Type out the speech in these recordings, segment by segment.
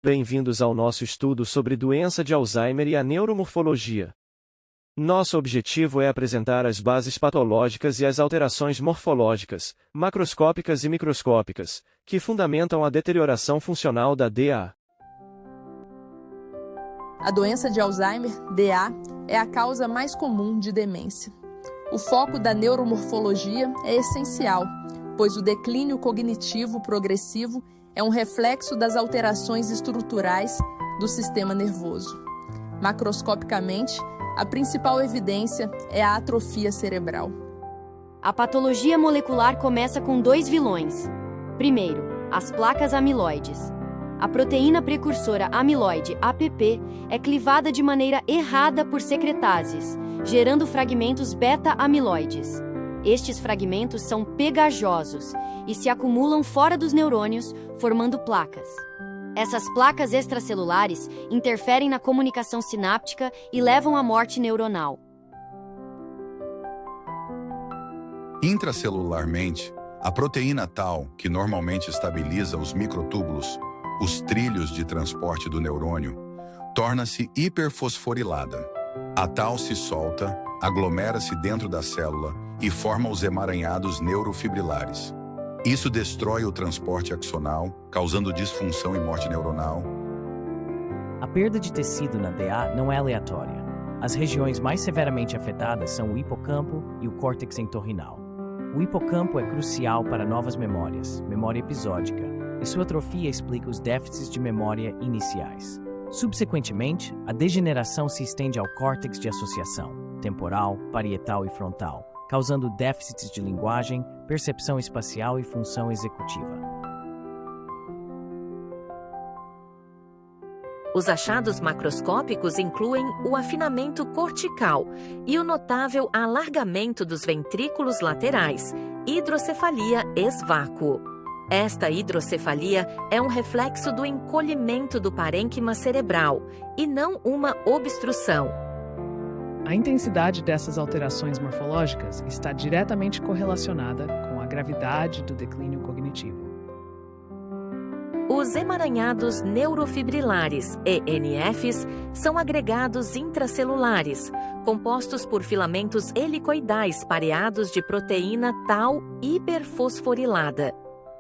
Bem-vindos ao nosso estudo sobre doença de Alzheimer e a neuromorfologia. Nosso objetivo é apresentar as bases patológicas e as alterações morfológicas, macroscópicas e microscópicas, que fundamentam a deterioração funcional da DA. A doença de Alzheimer, DA, é a causa mais comum de demência. O foco da neuromorfologia é essencial, pois o declínio cognitivo progressivo é um reflexo das alterações estruturais do sistema nervoso. Macroscopicamente, a principal evidência é a atrofia cerebral. A patologia molecular começa com dois vilões. Primeiro, as placas amiloides. A proteína precursora amiloide, APP, é clivada de maneira errada por secretases, gerando fragmentos beta-amiloides. Estes fragmentos são pegajosos e se acumulam fora dos neurônios, formando placas. Essas placas extracelulares interferem na comunicação sináptica e levam à morte neuronal. Intracelularmente, a proteína tau, que normalmente estabiliza os microtúbulos, os trilhos de transporte do neurônio, torna-se hiperfosforilada. A tau se solta, aglomera-se dentro da célula e forma os emaranhados neurofibrilares. Isso destrói o transporte axonal, causando disfunção e morte neuronal. A perda de tecido na DA não é aleatória. As regiões mais severamente afetadas são o hipocampo e o córtex entorrinal. O hipocampo é crucial para novas memórias, memória episódica, e sua atrofia explica os déficits de memória iniciais. Subsequentemente, a degeneração se estende ao córtex de associação, temporal, parietal e frontal, causando déficits de linguagem, percepção espacial e função executiva. Os achados macroscópicos incluem o afinamento cortical e o notável alargamento dos ventrículos laterais, hidrocefalia ex-vácuo. Esta hidrocefalia é um reflexo do encolhimento do parênquima cerebral e não uma obstrução. A intensidade dessas alterações morfológicas está diretamente correlacionada com a gravidade do declínio cognitivo. Os emaranhados neurofibrilares, ENFs, são agregados intracelulares, compostos por filamentos helicoidais pareados de proteína tau hiperfosforilada.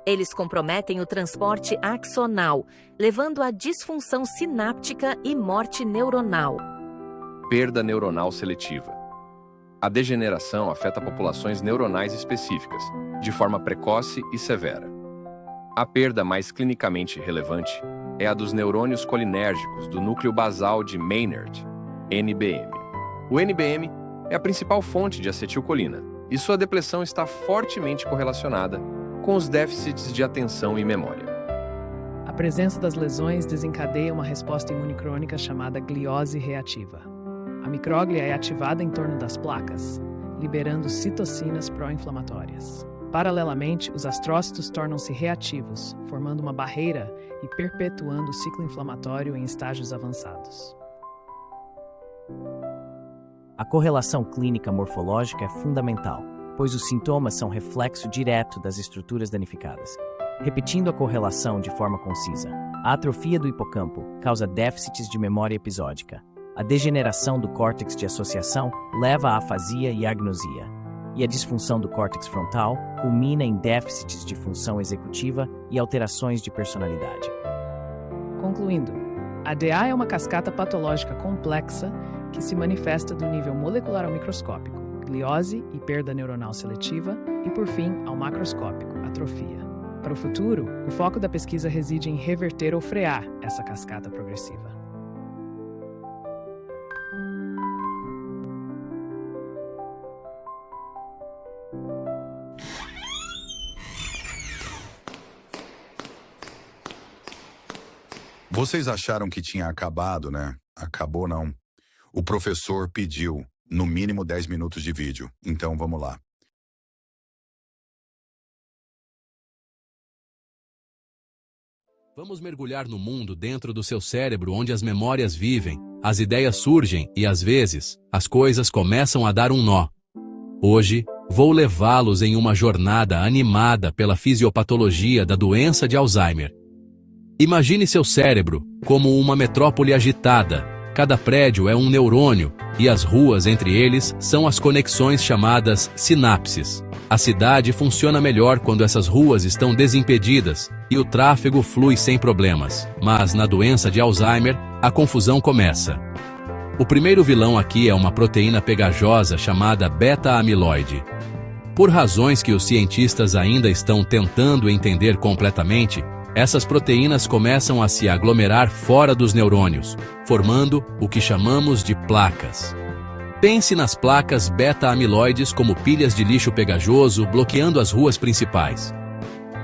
Eles comprometem o transporte axonal, levando à disfunção sináptica e morte neuronal. Perda neuronal seletiva. A degeneração afeta populações neuronais específicas, de forma precoce e severa. A perda mais clinicamente relevante é a dos neurônios colinérgicos do núcleo basal de Maynard, NBM. O NBM é a principal fonte de acetilcolina, e sua depressão está fortemente correlacionada com os déficits de atenção e memória. A presença das lesões desencadeia uma resposta imune crônica chamada gliose reativa. A micróglia é ativada em torno das placas, liberando citocinas pró-inflamatórias. Paralelamente, os astrócitos tornam-se reativos, formando uma barreira e perpetuando o ciclo inflamatório em estágios avançados. A correlação clínica morfológica é fundamental, pois os sintomas são reflexo direto das estruturas danificadas. Repetindo a correlação de forma concisa, a atrofia do hipocampo causa déficits de memória episódica. A degeneração do córtex de associação leva à afasia e agnosia. E a disfunção do córtex frontal culmina em déficits de função executiva e alterações de personalidade. Concluindo, a DA é uma cascata patológica complexa que se manifesta do nível molecular ao microscópico, gliose e perda neuronal seletiva, e por fim, ao macroscópico, atrofia. Para o futuro, o foco da pesquisa reside em reverter ou frear essa cascata progressiva. Vocês acharam que tinha acabado, né? Acabou não. O professor pediu, no mínimo 10 minutos de vídeo. Então vamos lá. Vamos mergulhar no mundo dentro do seu cérebro onde as memórias vivem, as ideias surgem e, às vezes, as coisas começam a dar um nó. Hoje, vou levá-los em uma jornada animada pela fisiopatologia da doença de Alzheimer. Imagine seu cérebro como uma metrópole agitada. Cada prédio é um neurônio, e as ruas entre eles são as conexões chamadas sinapses. A cidade funciona melhor quando essas ruas estão desimpedidas e o tráfego flui sem problemas. Mas na doença de Alzheimer, a confusão começa. O primeiro vilão aqui é uma proteína pegajosa chamada beta-amiloide. Por razões que os cientistas ainda estão tentando entender completamente, essas proteínas começam a se aglomerar fora dos neurônios, formando o que chamamos de placas. Pense nas placas beta-amiloides como pilhas de lixo pegajoso bloqueando as ruas principais.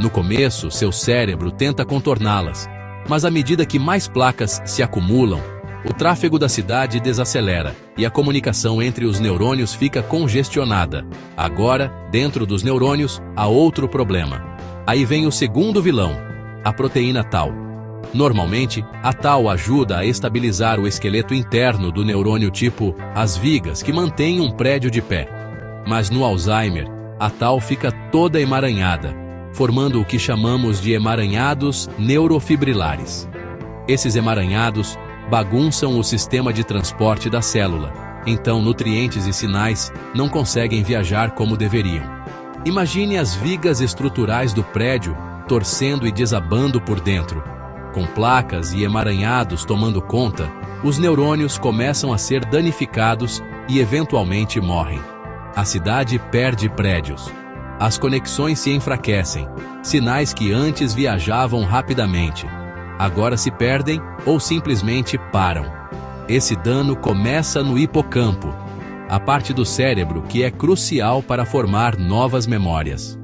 No começo, seu cérebro tenta contorná-las, mas à medida que mais placas se acumulam, o tráfego da cidade desacelera e a comunicação entre os neurônios fica congestionada. Agora, dentro dos neurônios, há outro problema. Aí vem o segundo vilão, a proteína tau. Normalmente, a tau ajuda a estabilizar o esqueleto interno do neurônio, tipo as vigas que mantêm um prédio de pé. Mas no Alzheimer, a tau fica toda emaranhada, formando o que chamamos de emaranhados neurofibrilares. Esses emaranhados bagunçam o sistema de transporte da célula, então nutrientes e sinais não conseguem viajar como deveriam. Imagine as vigas estruturais do prédio torcendo e desabando por dentro. Com placas e emaranhados tomando conta, os neurônios começam a ser danificados e eventualmente morrem. A cidade perde prédios. As conexões se enfraquecem. Sinais que antes viajavam rapidamente agora se perdem ou simplesmente param. Esse dano começa no hipocampo, a parte do cérebro que é crucial para formar novas memórias.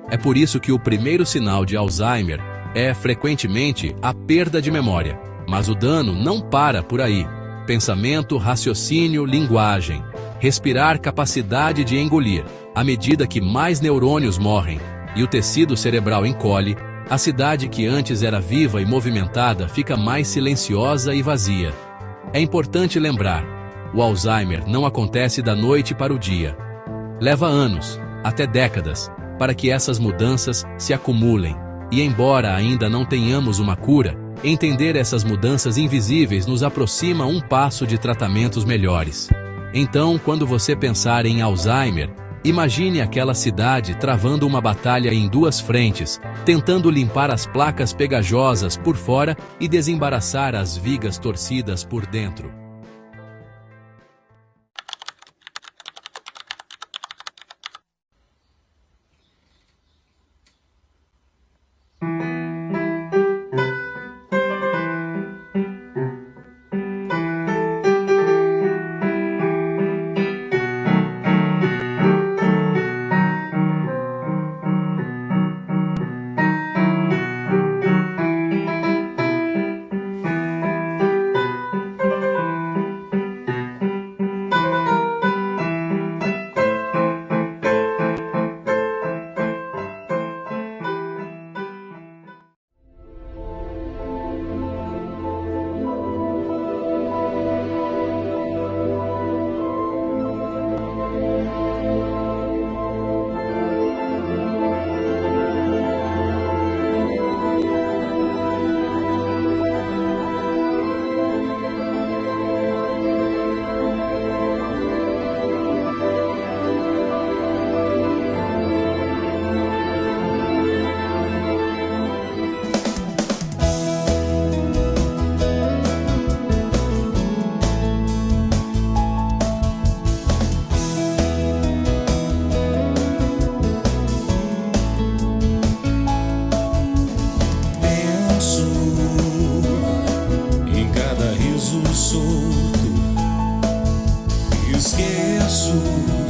É por isso que o primeiro sinal de Alzheimer é, frequentemente, a perda de memória. Mas o dano não para por aí. Pensamento, raciocínio, linguagem, respirar, capacidade de engolir. À medida que mais neurônios morrem e o tecido cerebral encolhe, a cidade que antes era viva e movimentada fica mais silenciosa e vazia. É importante lembrar, o Alzheimer não acontece da noite para o dia. Leva anos, até décadas, para que essas mudanças se acumulem. E embora ainda não tenhamos uma cura, entender essas mudanças invisíveis nos aproxima um passo de tratamentos melhores. Então, quando você pensar em Alzheimer, imagine aquela cidade travando uma batalha em duas frentes, tentando limpar as placas pegajosas por fora e desembaraçar as vigas torcidas por dentro. Esqueço